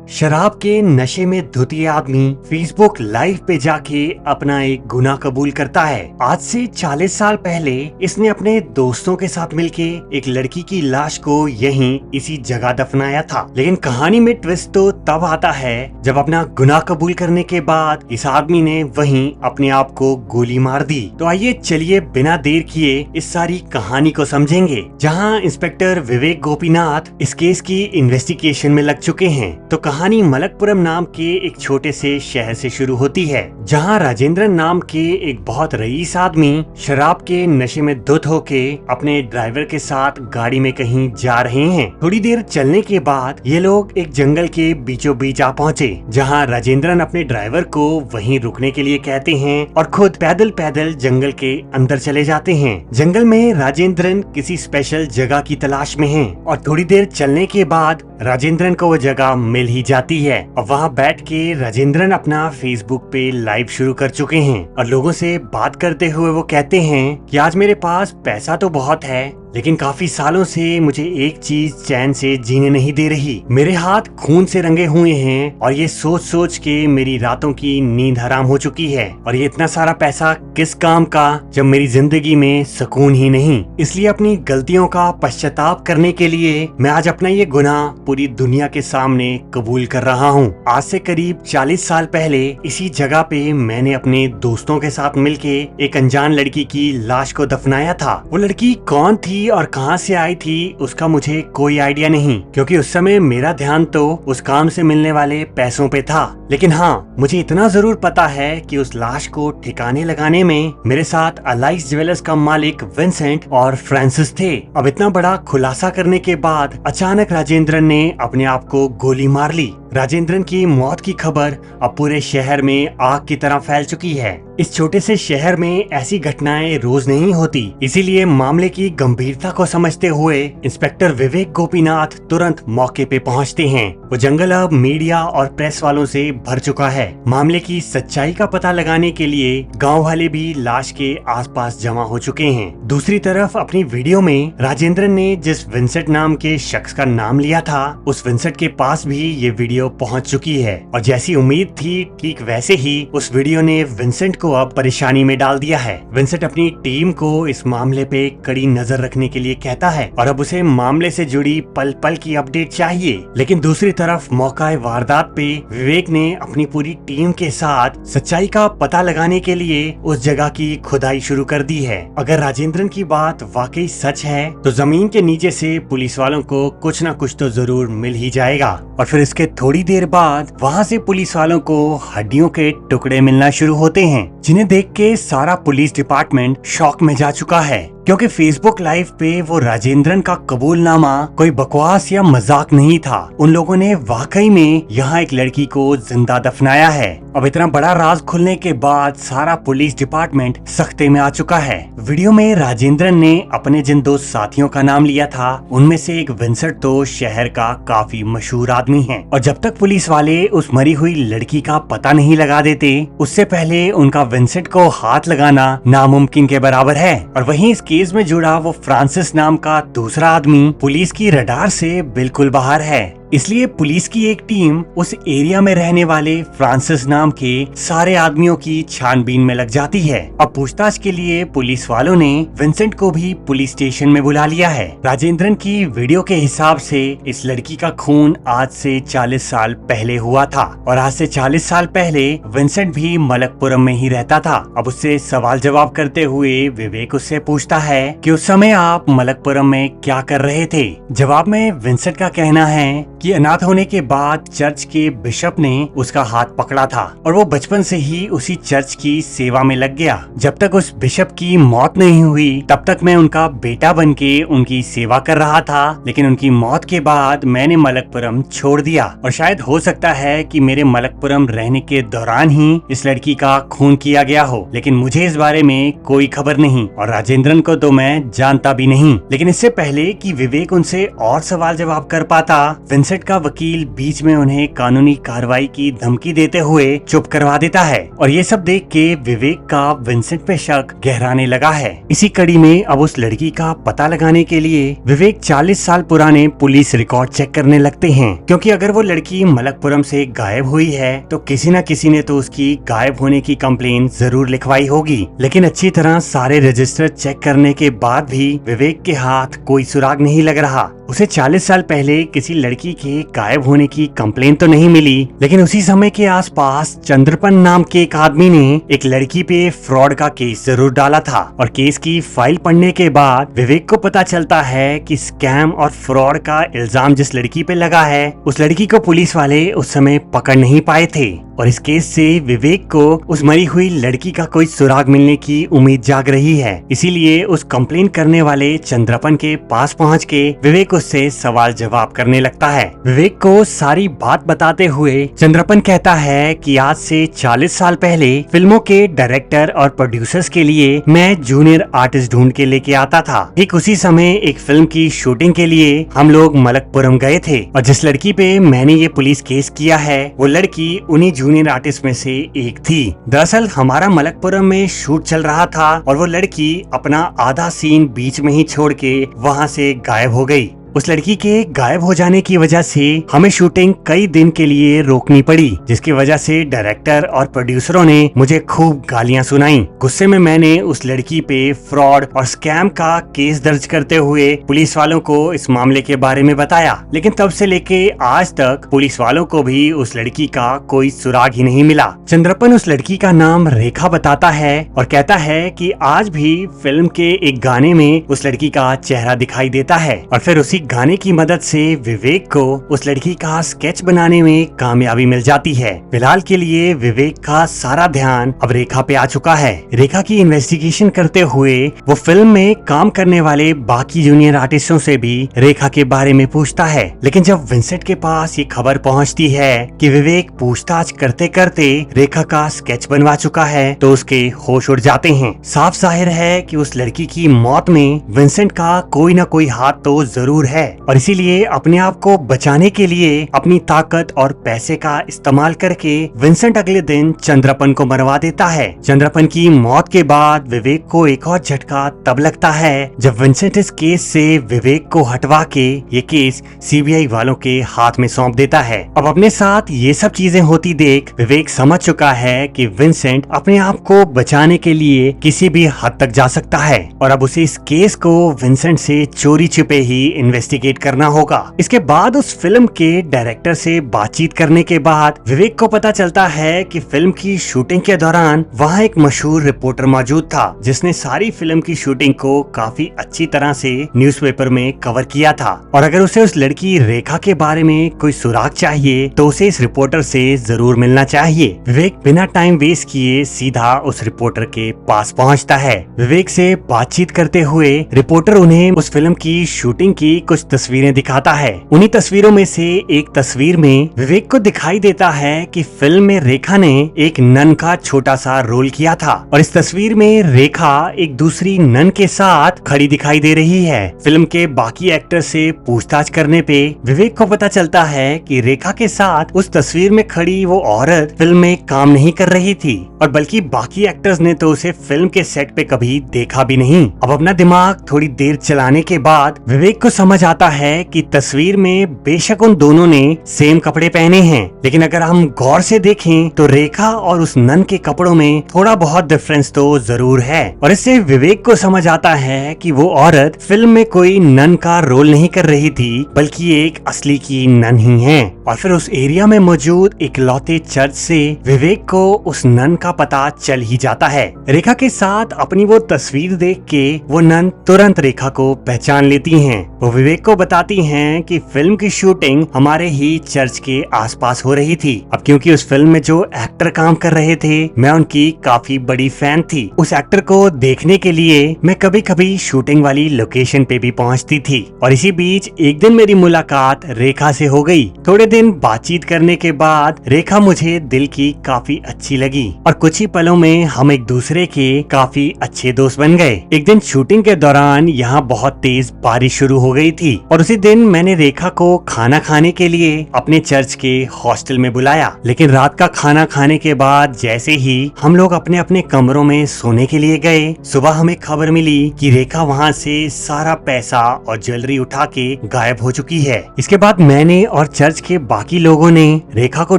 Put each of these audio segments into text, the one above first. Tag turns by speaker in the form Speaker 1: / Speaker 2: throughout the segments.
Speaker 1: शराब के नशे में धुत ये आदमी फेसबुक लाइव पे जाके अपना एक गुनाह कबूल करता है। आज से 40 साल पहले इसने अपने दोस्तों के साथ मिलके एक लड़की की लाश को यहीं इसी जगह दफनाया था। लेकिन कहानी में ट्विस्ट तो तब आता है जब अपना गुनाह कबूल करने के बाद इस आदमी ने वहीं अपने आप को गोली मार दी। तो आइए चलिए बिना देर किए इस सारी कहानी को समझेंगे, जहां इंस्पेक्टर विवेक गोपीनाथ इस केस की इन्वेस्टिगेशन में लग चुके हैं। तो कहानी मलकपुरम नाम के एक छोटे से शहर से शुरू होती है, जहां राजेंद्रन नाम के एक बहुत रईस आदमी शराब के नशे में धुत होके अपने ड्राइवर के साथ गाड़ी में कहीं जा रहे हैं। थोड़ी देर चलने के बाद ये लोग एक जंगल के बीचों बीच आ पहुँचे, जहाँ राजेंद्रन अपने ड्राइवर को वहीं रुकने के लिए कहते हैं और खुद पैदल पैदल जंगल के अंदर चले जाते हैं। जंगल में राजेंद्रन किसी स्पेशल जगह की तलाश में है और थोड़ी देर चलने के बाद राजेंद्रन को वो जगह मिल ही जाती है और वहाँ बैठ के राजेंद्रन अपना फेसबुक पे लाइव शुरू कर चुके हैं और लोगों से बात करते हुए वो कहते हैं कि आज मेरे पास पैसा तो बहुत है, लेकिन काफी सालों से मुझे एक चीज चैन से जीने नहीं दे रही। मेरे हाथ खून से रंगे हुए हैं और ये सोच सोच के मेरी रातों की नींद हराम हो चुकी है। और ये इतना सारा पैसा किस काम का जब मेरी जिंदगी में सुकून ही नहीं। इसलिए अपनी गलतियों का पश्चाताप करने के लिए मैं आज अपना ये गुनाह पूरी दुनिया के सामने कबूल कर रहा हूँ। आज से करीब 40 साल पहले इसी जगह पे मैंने अपने दोस्तों के साथ मिलके एक अनजान लड़की की लाश को दफनाया था। वो लड़की कौन थी और कहां से आई थी उसका मुझे कोई आइडिया नहीं, क्योंकि उस समय मेरा ध्यान तो उस काम से मिलने वाले पैसों पे था। लेकिन हाँ, मुझे इतना जरूर पता है कि उस लाश को ठिकाने लगाने में मेरे साथ अलाइस ज्वेलर्स का मालिक विंसेंट और फ्रांसिस थे। अब इतना बड़ा खुलासा करने के बाद अचानक राजेंद्रन ने अपने आप को गोली मार ली। राजेंद्रन की मौत की खबर अब पूरे शहर में आग की तरह फैल चुकी है। इस छोटे से शहर में ऐसी घटनाएं रोज नहीं होती, इसीलिए मामले की गंभीरता को समझते हुए इंस्पेक्टर विवेक गोपीनाथ तुरंत मौके पे पहुंचते हैं। वो जंगल अब मीडिया और प्रेस वालों से भर चुका है। मामले की सच्चाई का पता लगाने के लिए गांव वाले भी लाश के आसपास जमा हो चुके हैं। दूसरी तरफ अपनी वीडियो में राजेंद्रन ने जिस विंसेंट नाम के शख्स का नाम लिया था, उस विंसेंट के पास भी ये वीडियो पहुंच चुकी है और जैसी उम्मीद थी ठीक वैसे ही उस वीडियो ने विंसेंट को अब परेशानी में डाल दिया है। विंसेंट अपनी टीम को इस मामले पे कड़ी नजर रखने के लिए कहता है और अब उसे मामले से जुड़ी पल पल की अपडेट चाहिए। लेकिन दूसरी तरफ मौका वारदात पे विवेक ने अपनी पूरी टीम के साथ सच्चाई का पता लगाने के लिए उस जगह की खुदाई शुरू कर दी है। अगर राजेंद्रन की बात वाकई सच है तो जमीन के नीचे से पुलिस वालों को कुछ न कुछ तो जरूर मिल ही जाएगा। और फिर इसके थोड़ी देर बाद वहाँ से पुलिस वालों को हड्डियों के टुकड़े मिलना शुरू होते हैं, जिन्हें देख के सारा पुलिस डिपार्टमेंट शॉक में जा चुका है, क्योंकि फेसबुक लाइव पे वो राजेंद्रन का कबूलनामा कोई बकवास या मजाक नहीं था। उन लोगों ने वाकई में यहाँ एक लड़की को जिंदा दफनाया है। अब इतना बड़ा राज खुलने के बाद सारा पुलिस डिपार्टमेंट सख्ते में आ चुका है। वीडियो में राजेंद्रन ने अपने जिन दो साथियों का नाम लिया था, उनमें से एक विंसेंट तो शहर का काफी मशहूर आदमी है और जब तक पुलिस वाले उस मरी हुई लड़की का पता नहीं लगा देते, उससे पहले उनका विंसेंट को हाथ लगाना नामुमकिन के बराबर है। और वहीं इस केस में जुड़ा वो फ्रांसिस नाम का दूसरा आदमी पुलिस की रडार से बिल्कुल बाहर है। इसलिए पुलिस की एक टीम उस एरिया में रहने वाले फ्रांसिस नाम के सारे आदमियों की छानबीन में लग जाती है। अब पूछताछ के लिए पुलिस वालों ने विंसेंट को भी पुलिस स्टेशन में बुला लिया है। राजेंद्रन की वीडियो के हिसाब से इस लड़की का खून आज से 40 साल पहले हुआ था और आज से 40 साल पहले विंसेंट भी मलकपुरम में ही रहता था। अब उससे सवाल जवाब करते हुए विवेक उससे पूछता है कि उस समय आप मलकपुरम में क्या कर रहे थे। जवाब में विंसेंट का कहना है कि अनाथ होने के बाद चर्च के बिशप ने उसका हाथ पकड़ा था और वो बचपन से ही उसी चर्च की सेवा में लग गया। जब तक उस बिशप की मौत नहीं हुई तब तक मैं उनका बेटा बनके उनकी सेवा कर रहा था, लेकिन उनकी मौत के बाद मैंने मलकपुरम छोड़ दिया और शायद हो सकता है कि मेरे मलकपुरम रहने के दौरान ही इस लड़की का खून किया गया हो, लेकिन मुझे इस बारे में कोई खबर नहीं और राजेंद्रन को तो मैं जानता भी नहीं। लेकिन इससे पहले कि विवेक उनसे और सवाल जवाब कर पाता, विंसेंट का वकील बीच में उन्हें कानूनी कार्रवाई की धमकी देते हुए चुप करवा देता है और ये सब देख के विवेक का विंसेंट पे शक गहराने लगा है। इसी कड़ी में अब उस लड़की का पता लगाने के लिए विवेक 40 साल पुराने पुलिस रिकॉर्ड चेक करने लगते हैं, क्योंकि अगर वो लड़की मलकपुरम से गायब हुई है तो किसी न किसी ने तो उसकी गायब होने की कंप्लेन जरूर लिखवाई होगी। लेकिन अच्छी तरह सारे रजिस्टर चेक करने के बाद भी विवेक के हाथ कोई सुराग नहीं लग रहा। उसे 40 साल पहले किसी लड़की के गायब होने की कंप्लेन तो नहीं मिली, लेकिन उसी समय के आसपास चंद्रपन नाम के एक आदमी ने एक लड़की पे फ्रॉड का केस जरूर डाला था और केस की फाइल पढ़ने के बाद विवेक को पता चलता है कि स्कैम और फ्रॉड का इल्जाम जिस लड़की पे लगा है उस लड़की को पुलिस वाले उस समय पकड़ नहीं पाए थे और इस केस से विवेक को उस मरी हुई लड़की का कोई सुराग मिलने की उम्मीद जाग रही है। इसीलिए उस कंप्लेन करने वाले चंद्रपन के पास पहुंच के विवेक उससे सवाल जवाब करने लगता है। विवेक को सारी बात बताते हुए चंद्रपन कहता है कि आज से 40 साल पहले फिल्मों के डायरेक्टर और प्रोड्यूसर्स के लिए मैं जूनियर आर्टिस्ट ढूंढ के लेके आता था। ठीक उसी समय एक फिल्म की शूटिंग के लिए हम लोग मलकपुरम गए थे और जिस लड़की पे मैंने ये पुलिस केस किया है वो लड़की उन्हीं जूनियर आर्टिस्ट में से एक थी। दरअसल हमारा मलकपुरम में शूट चल रहा था और वो लड़की अपना आधा सीन बीच में ही छोड़ के वहाँ से गायब हो गई। उस लड़की के गायब हो जाने की वजह से हमें शूटिंग कई दिन के लिए रोकनी पड़ी, जिसकी वजह से डायरेक्टर और प्रोड्यूसरों ने मुझे खूब गालियां सुनाई। गुस्से में मैंने उस लड़की पे फ्रॉड और स्कैम का केस दर्ज करते हुए पुलिस वालों को इस मामले के बारे में बताया, लेकिन तब से लेके आज तक पुलिस वालों को भी उस लड़की का कोई सुराग ही नहीं मिला। चंद्रपन उस लड़की का नाम रेखा बताता है और कहता है कि आज भी फिल्म के एक गाने में उस लड़की का चेहरा दिखाई देता है और फिर उसी गाने की मदद से विवेक को उस लड़की का स्केच बनाने में कामयाबी मिल जाती है। फिलहाल के लिए विवेक का सारा ध्यान अब रेखा पे आ चुका है। रेखा की इन्वेस्टिगेशन करते हुए वो फिल्म में काम करने वाले बाकी जूनियर आर्टिस्टों से भी रेखा के बारे में पूछता है, लेकिन जब विंसेंट के पास ये खबर पहुंचती है कि विवेक पूछताछ करते करते रेखा का स्केच बनवा चुका है तो उसके होश उड़ जाते हैं। साफ जाहिर है कि उस लड़की की मौत में विंसेंट का कोई न कोई हाथ तो जरूर है और इसीलिए अपने आप को बचाने के लिए अपनी ताकत और पैसे का इस्तेमाल करके विंसेंट अगले दिन चंद्रपन को मरवा देता है। चंद्रपन की मौत के बाद विवेक को एक और झटका तब लगता है जब विंसेंट इस केस से विवेक को हटवा के ये केस सीबीआई वालों के हाथ में सौंप देता है। अब अपने साथ ये सब चीजें होती देख विवेक समझ चुका है कि विंसेंट अपने आप को बचाने के लिए किसी भी हद तक जा सकता है और अब उसे इस केस को विंसेंट से चोरी छिपे ही इन्वेस्टिगेट करना होगा। इसके बाद उस फिल्म के डायरेक्टर से बातचीत करने के बाद विवेक को पता चलता है कि फिल्म की शूटिंग के दौरान वहाँ एक मशहूर रिपोर्टर मौजूद था जिसने सारी फिल्म की शूटिंग को काफी अच्छी तरह से न्यूज़पेपर में कवर किया था और अगर उसे उस लड़की रेखा के बारे में कोई सुराग चाहिए तो उसे इस रिपोर्टर से जरूर मिलना चाहिए। विवेक बिना टाइम वेस्ट किए सीधा उस रिपोर्टर के पास पहुँचता है। विवेक से बातचीत करते हुए रिपोर्टर उन्हें उस फिल्म की शूटिंग की कुछ तस्वीरें दिखाता है। उन्हीं तस्वीरों में से एक तस्वीर में विवेक को दिखाई देता है कि फिल्म में रेखा ने एक नन का छोटा सा रोल किया था और इस तस्वीर में रेखा एक दूसरी नन के साथ खड़ी दिखाई दे रही है। फिल्म के बाकी एक्टर से पूछताछ करने पे विवेक को पता चलता है कि रेखा के साथ उस तस्वीर में खड़ी वो औरत फिल्म में काम नहीं कर रही थी और बल्कि बाकी एक्टर्स ने तो उसे फिल्म के सेट पे कभी देखा भी नहीं। अब अपना दिमाग थोड़ी देर चलाने के बाद विवेक को समझ आता है कि तस्वीर में बेशक उन दोनों ने सेम कपड़े पहने हैं, लेकिन अगर हम गौर से देखें तो रेखा और उस नन के कपड़ों में थोड़ा बहुत डिफरेंस तो जरूर है और इससे विवेक को समझ आता है कि वो औरत फिल्म में कोई नन का रोल नहीं कर रही थी बल्कि एक असली की नन ही है। और फिर उस एरिया में मौजूद इकलौते चर्च से विवेक को उस नन का पता चल ही जाता है। रेखा के साथ अपनी वो तस्वीर देख के वो नन तुरंत रेखा को पहचान लेती हैं। वो विवेक को बताती हैं कि फिल्म की शूटिंग हमारे ही चर्च के आसपास हो रही थी। अब क्योंकि उस फिल्म में जो एक्टर काम कर रहे थे मैं उनकी काफी बड़ी फैन थी। उस एक्टर को देखने के लिए मैं कभी कभी शूटिंग वाली लोकेशन पे भी पहुंचती थी और इसी बीच एक दिन मेरी मुलाकात रेखा से हो गई। थोड़े दिन बातचीत करने के बाद रेखा मुझे दिल की काफी अच्छी लगी और कुछ ही पलों में हम एक दूसरे के काफी अच्छे दोस्त बन गए। एक दिन शूटिंग के दौरान यहाँ बहुत तेज बारिश शुरू हो गई थी और उसी दिन मैंने रेखा को खाना खाने के लिए अपने चर्च के हॉस्टल में बुलाया। लेकिन रात का खाना खाने के बाद जैसे ही हम लोग अपने अपने कमरों में सोने के लिए गए, सुबह हमें खबर मिली कि रेखा वहाँ से सारा पैसा और ज्वेलरी उठा के गायब हो चुकी है। इसके बाद मैंने और चर्च के बाकी लोगों ने रेखा को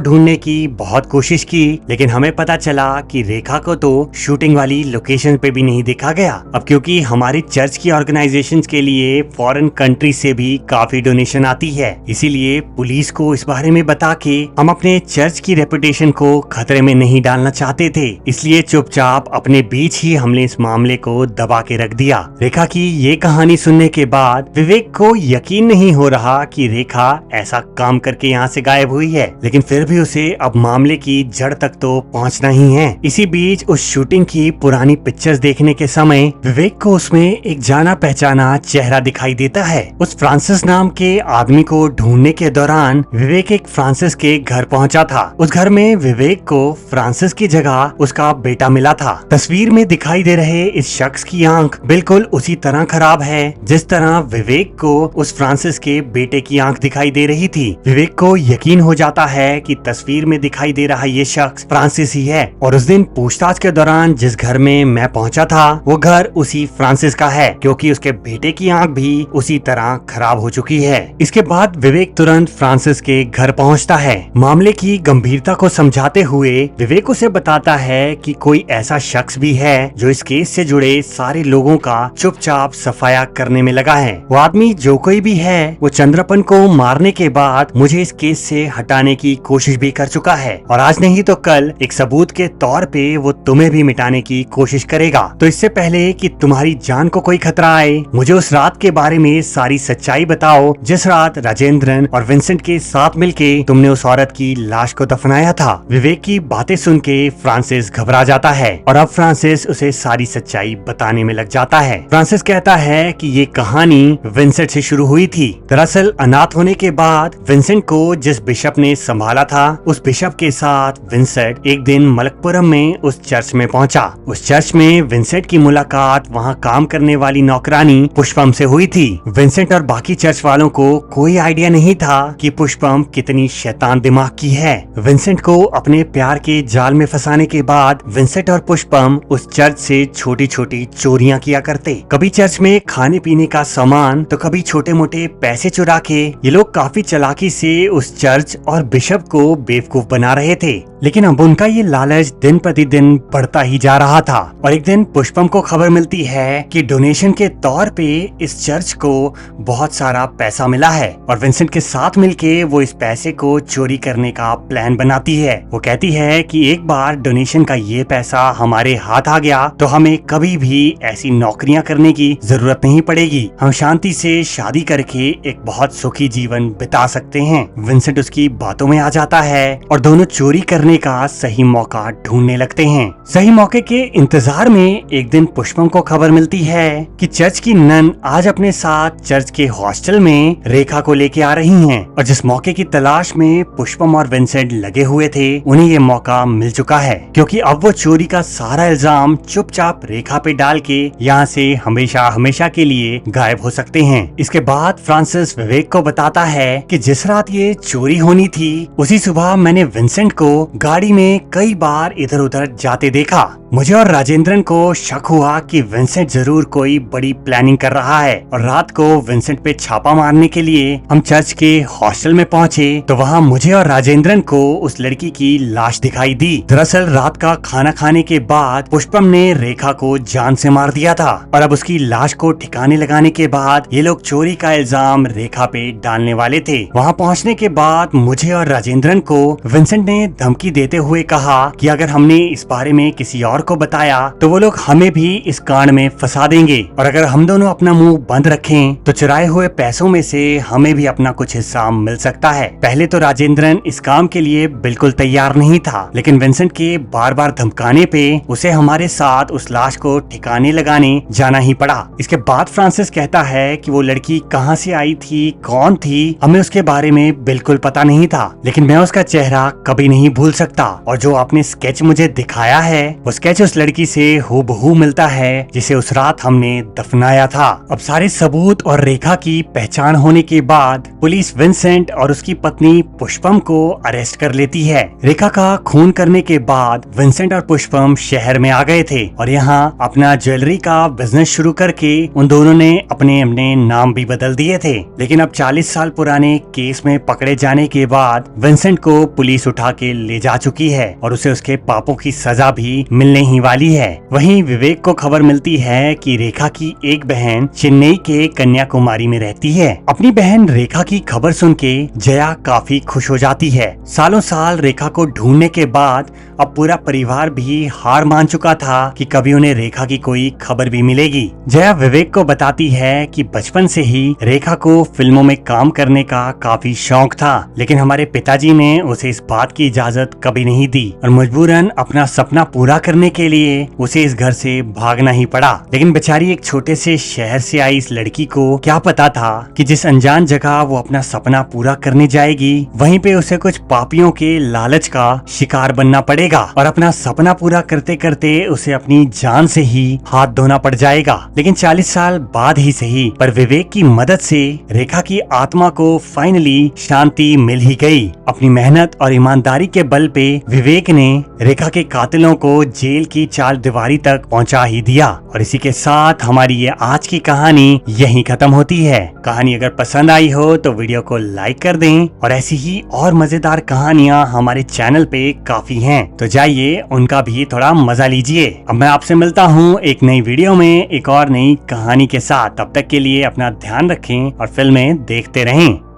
Speaker 1: ढूंढने की बहुत कोशिश की, लेकिन हमें पता चला कि रेखा को तो शूटिंग वाली लोकेशन पे भी नहीं देखा गया। अब क्योंकि हमारी चर्च की ऑर्गेनाइजेशंस के लिए फॉरेन कंट्री से भी काफी डोनेशन आती है, इसीलिए पुलिस को इस बारे में बता के हम अपने चर्च की रेपुटेशन को खतरे में नहीं डालना चाहते थे। इसलिए चुपचाप अपने बीच ही हमने इस मामले को दबा के रख दिया। रेखा की ये कहानी सुनने के बाद विवेक को यकीन नहीं हो रहा कि रेखा ऐसा काम करके यहाँ से गायब हुई है, लेकिन फिर भी उसे अब मामले की जड़ तक तो पहुँचना ही है। इसी बीच उस शूटिंग की पुरानी पिक्चर्स देखने के समय विवेक को उसमें एक जाना पहचाना चेहरा दिखाई देता है। उस फ्रांसिस नाम के आदमी को ढूंढने के दौरान विवेक एक फ्रांसिस के घर पहुंचा था। उस घर में विवेक को फ्रांसिस की जगह उसका बेटा मिला था। तस्वीर में दिखाई दे रहे इस शख्स की आंख बिल्कुल उसी तरह खराब है जिस तरह विवेक को उस फ्रांसिस के बेटे की आंख दिखाई दे रही थी। विवेक को यकीन हो जाता है कि तस्वीर में दिखाई दे रहा ये शख्स फ्रांसिस ही है और उस दिन पूछताछ के दौरान जिस घर में मैं पहुंचा था वो घर उसी फ्रांसिस का है, क्योंकि उसके बेटे की आंख भी उसी तरह खराब हो चुकी है। इसके बाद विवेक तुरंत फ्रांसिस के घर पहुंचता है। मामले की गंभीरता को समझाते हुए विवेक उसे बताता है कि कोई ऐसा शख्स भी है जो इस केस से जुड़े सारे लोगों का चुपचाप सफाया करने में लगा है। वो आदमी जो कोई भी है वो चंद्रपन को मारने के बाद मुझे इस केस से हटाने की कोशिश भी कर चुका है और आज नहीं तो कल एक सबूत के तौर पे वो तुम्हें भी मिटाने की कोशिश करेगा। तो इससे पहले कि तुम्हारी जान को कोई खतरा आए, मुझे उस रात के बारे में सारी सच्चाई बताओ जिस रात राजेंद्रन और विंसेंट के साथ मिलके तुमने उस औरत की लाश को दफनाया था। विवेक की बातें सुन के फ्रांसिस घबरा जाता है और अब फ्रांसिस उसे सारी सच्चाई बताने में लग जाता है। फ्रांसिस कहता है कि ये कहानी विंसेंट से शुरू हुई थी। दरअसल अनाथ होने के बाद विंसेंट को जिस बिशप ने संभाला था उस बिशप के साथ विंसेंट एक दिन मलकपुरम में उस चर्च में पहुंचा। उस चर्च में विंसेंट की मुलाकात वहां काम करने वाली नौकरानी पुष्पम से हुई थी। विंसेंट और बाकी चर्च वालों को कोई आइडिया नहीं था कि पुष्पम कितनी शैतान दिमाग की है। विंसेंट को अपने प्यार के जाल में फंसाने के बाद विंसेंट और पुष्पम उस चर्च से छोटी छोटी चोरियां किया करते। कभी चर्च में खाने पीने का सामान तो कभी छोटे मोटे पैसे चुरा के ये लोग काफी चालाकी से उस चर्च और बिशप को बेवकूफ बना रहे थे। लेकिन अब उनका ये लालच दिन प्रतिदिन बढ़ता ही जा रहा था और एक दिन पुष्पम को खबर मिलती है कि डोनेशन के तौर पे इस चर्च को बहुत सारा पैसा मिला है और विंसेंट के साथ मिलके वो इस पैसे को चोरी करने का प्लान बनाती है। वो कहती है कि एक बार डोनेशन का ये पैसा हमारे हाथ आ गया तो हमें कभी भी ऐसी नौकरियां करने की जरूरत नहीं पड़ेगी। हम शांति से शादी करके एक बहुत सुखी जीवन बिता सकते हैं। विंसेंट उसकी बातों में आ जाता है और दोनों चोरी करने का सही मौका ढूंढने लगते हैं। सही मौके के इंतजार में एक दिन पुष्पम को खबर मिलती है कि चर्च की नन आज अपने साथ चर्च के हॉस्टल में रेखा को लेके आ रही हैं और जिस मौके की तलाश में पुष्पम और विंसेंट लगे हुए थे उन्हें ये मौका मिल चुका है, क्योंकि अब वो चोरी का सारा इल्जाम चुपचाप रेखा पे डाल के यहाँ से हमेशा हमेशा के लिए गायब हो सकते हैं। इसके बाद फ्रांसिस विवेक को बताता है कि जिस रात ये चोरी होनी थी उसी सुबह मैंने विंसेंट को गाड़ी में कई बार इधर उधर जाते देखा। मुझे और राजेंद्रन को शक हुआ कि विंसेंट जरूर कोई बड़ी प्लानिंग कर रहा है और रात को विंसेंट पे छापा मारने के लिए हम चर्च के हॉस्टल में पहुंचे तो वहां मुझे और राजेंद्रन को उस लड़की की लाश दिखाई दी। दरअसल रात का खाना खाने के बाद पुष्पम ने रेखा को जान से मार दिया था और अब उसकी लाश को ठिकाने लगाने के बाद ये लोग चोरी का इल्जाम रेखा पे डालने वाले थे। वहाँ पहुँचने के बाद मुझे और राजेंद्रन को विंसेंट ने धमकी देते हुए कहा कि अगर हमने इस बारे में किसी और को बताया तो वो लोग हमें भी इस कांड में फंसा देंगे और अगर हम दोनों अपना मुंह बंद रखें तो चुराए हुए पैसों में से हमें भी अपना कुछ हिस्सा मिल सकता है। पहले तो राजेंद्रन इस काम के लिए बिल्कुल तैयार नहीं था, लेकिन विंसेंट के बार बार धमकाने पे उसे हमारे साथ उस लाश को ठिकाने लगाने जाना ही पड़ा। इसके बाद फ्रांसिस कहता है कि वो लड़की कहाँ से आई थी, कौन थी, हमें उसके बारे में बिल्कुल पता नहीं था, लेकिन मैं उसका चेहरा कभी नहीं भूल सकता और जो आपने स्केच मुझे दिखाया है वो स्केच उस लड़की से हूबहू मिलता है जिसे उस रात हमने दफनाया था। अब सारे सबूत और रेखा की पहचान होने के बाद पुलिस विंसेंट और उसकी पत्नी पुष्पम को अरेस्ट कर लेती है। रेखा का खून करने के बाद विंसेंट और पुष्पम शहर में आ गए थे और यहाँ अपना ज्वेलरी का बिजनेस शुरू करके उन दोनों ने अपने अपने नाम भी बदल दिए थे। लेकिन अब 40 साल पुराने केस में पकड़े जाने के बाद विंसेंट को पुलिस उठा के ले जा चुकी है और उसे उसके पापों की सजा भी मिलने ही वाली है। वहीं विवेक को खबर मिलती है कि रेखा की एक बहन चेन्नई के कन्याकुमारी में रहती है। अपनी बहन रेखा की खबर सुन के जया काफी खुश हो जाती है। सालों साल रेखा को ढूंढने के बाद अब पूरा परिवार भी हार मान चुका था कि कभी उन्हें रेखा की कोई खबर भी मिलेगी। जया विवेक को बताती है कि बचपन से ही रेखा को फिल्मों में काम करने का काफी शौक था, लेकिन हमारे पिताजी ने उसे इस बात की इजाजत कभी नहीं दी और मजबूरन अपना सपना पूरा करने के लिए उसे इस घर से भागना ही पड़ा। लेकिन बेचारी एक छोटे से शहर से आई इस लड़की को क्या पता था कि जिस अनजान जगह वो अपना सपना पूरा करने जाएगी वहीं पे उसे कुछ पापियों के लालच का शिकार बनना पड़ेगा और अपना सपना पूरा करते करते उसे अपनी जान से ही हाथ धोना पड़ जाएगा। लेकिन 40 साल बाद ही सही पर विवेक की मदद से रेखा की आत्मा को फाइनली शांति मिल ही गई। अपनी मेहनत और ईमानदारी के बल पे विवेक ने रेखा के कातिलों को जेल की चार दीवारी तक पहुंचा ही दिया। और इसी के साथ हमारी ये आज की कहानी यहीं खत्म होती है। कहानी अगर पसंद आई हो तो वीडियो को लाइक कर दें और ऐसी ही और मजेदार कहानियां हमारे चैनल पे काफी हैं, तो जाइए उनका भी थोड़ा मजा लीजिए। अब मैं आपसे मिलता हूँ एक नई वीडियो में एक और नई कहानी के साथ। तब तक के लिए अपना ध्यान रखें और फिल्में देखते रहें।